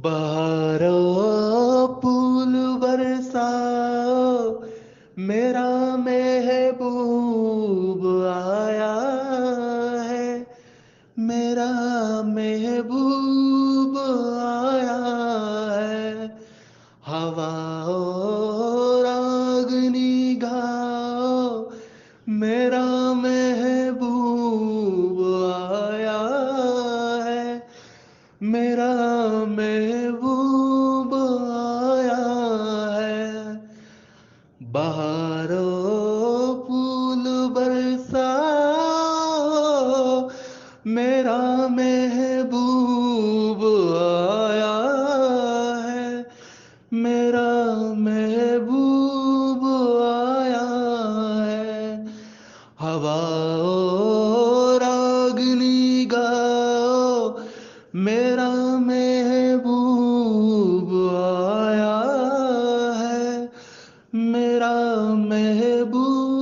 बहारो फूल बरसाओ, मेरा महबूब आया है। मेरा महबूब आया है। हवाओ रागनी गाओ, मेरा महबूब आया है। मेरा महबूब आया है। बहारों फूल बरसाओ, मेरा महबूब आया है। मेरा महबूब आया है। हवाओ रागनी गाओ, मेरा महबूब आया है। मेरा महबूब